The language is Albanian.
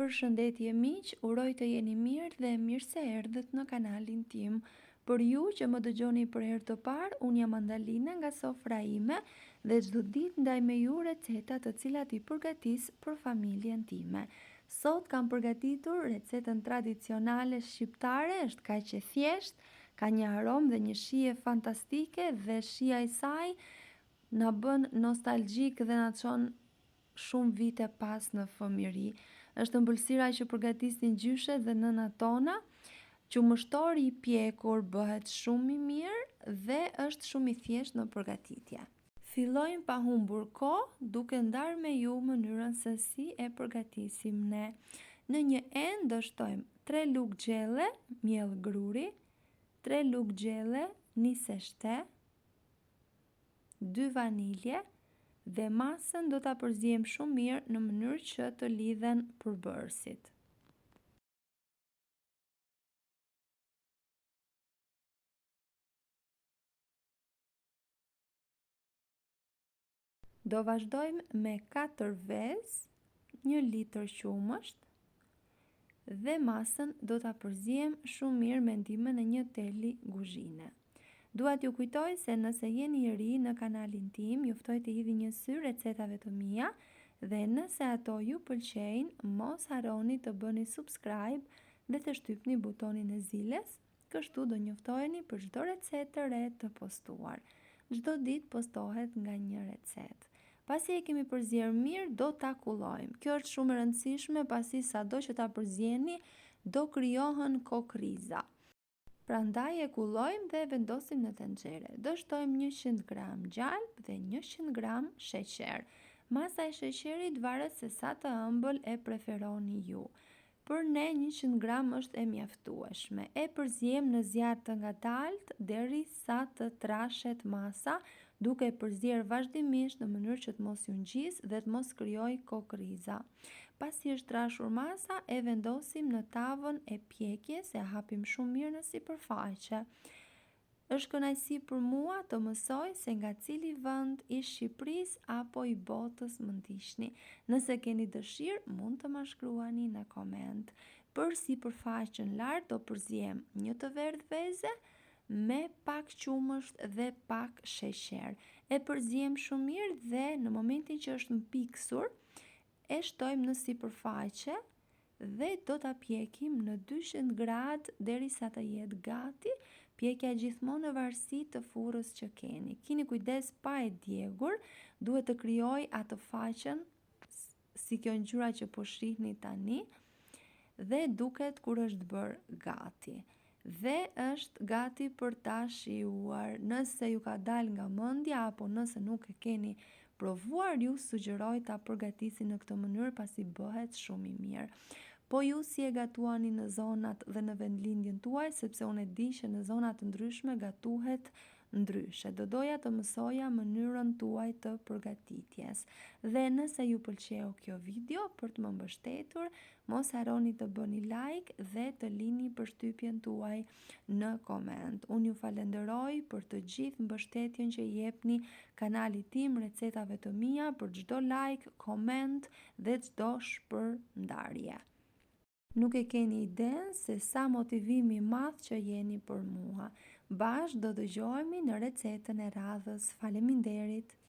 Përshëndetje miq, uroj të jeni mirë dhe mirë se erdhët në kanalin tim. Për ju që më dëgjoni për herë të parë, unë jam Andalina nga sofra ime dhe çdo ditë ndaj me ju receta të cilat i përgatis për familjen time. Sot kam përgatitur recetën tradicionale shqiptare, është kaq e thjeshtë, ka një aromë dhe një shije fantastike dhe shija e saj na bën nostalgjik dhe na çon shumë vite pas në fëmijëri. Është ëmbëlsira që përgatisin gjyshet dhe nënat tona. Qumështori i pjekur bëhet shumë i mirë dhe është shumë i thjeshtë në përgatitje. Fillojmë pa humbur kohë duke ndarë me ju mënyrën se si e përgatisim ne. Në një enë do shtojmë 3 lugë gjelle miell gruri, 3 lugë gjelle nise shte, 2 vanilje dhe masën do ta përziejmë shumë mirë në mënyrë që të lidhen përbërësit. Do vazhdojmë me 4 vezë, 1 litër qumësht dhe masën do ta përziejmë shumë mirë me ndihmën e një teli kuzhine. Dua t'ju kujtoj se nëse jeni i ri në kanalin tim, ju ftoj të hidhni një sy recetave të mia dhe nëse ato ju pëlqejnë, mos harroni të bëni subscribe dhe të shtypni butonin e zilës, kështu do njoftoheni për çdo recetë të re të postuar. Çdo ditë postohet nga një recetë. Pasi e kemi përzier mirë, do ta kullojmë. Kjo është shumë e rëndësishme pasi sado që ta përzieni, do krijohen kokriza. Prandaj e kullojmë dhe vendosim në tenxhere. Do shtojmë 100 gram gjalp dhe 100 gram sheqer. Masa e sheqerit varet se sa të ëmbël e preferoni ju. Për ne 100 gram është e mjaftueshme. E përziejmë në zjarr të ngadalt derisa të trashet masa, duke e përzier vazhdimisht në mënyrë që të mos ju ngjisë dhe të mos krijojë kokriza. Pasi është trashur masa, e vendosim në tavën e pjekjes, e hapim shumë mirë në sipërfaqe. Është kënaqësi për mua të mësoj se nga cili vend i Shqipërisë apo i botës më ndiqni. Nëse keni dëshirë, mund të ma shkruani në koment. Për sipërfaqen lart do përzijem një të verdh veze me pak qumësht dhe pak sheqer. E përzijem shumë mirë dhe në momentin që është mpiksur, e shtojmë në sipërfaqe dhe do ta pjekim në 200 gradë derisa të jetë gati. Pjekja gjithmonë në varësi të furrës që keni. Kini kujdes pa e djegur, duhet të krijoj atë faqen si kjo ngjyra që po shihni tani dhe duket kur është bërë gati. Dhe është gati për ta shijuar. Nëse ju ka dalë nga mendja apo nëse nuk e keni provuar, ju sugjeroj ta përgatisni në këtë mënyrë pasi bëhet shumë i mirë. Po ju si e gatuani në zonat dhe në vendlindjen tuaj, sepse unë e di që në zonat ndryshme gatuhet ndryshe. Do doja të mësoja mënyrën tuaj të përgatitjes. Dhe nëse ju pëlqeu kjo video, për të më mbështetur, mos harroni të bëni like dhe të lini përshtypjen tuaj në koment. Unë ju falenderoj për të gjithë mbështetjen që jepni kanalit tim, recetave të mia, për çdo like, koment dhe çdo shpërndarje. Nuk e keni iden se sa motivimi i madh që jeni për mua. Bashkë do dëgjohemi në recetën e radhës. Faleminderit.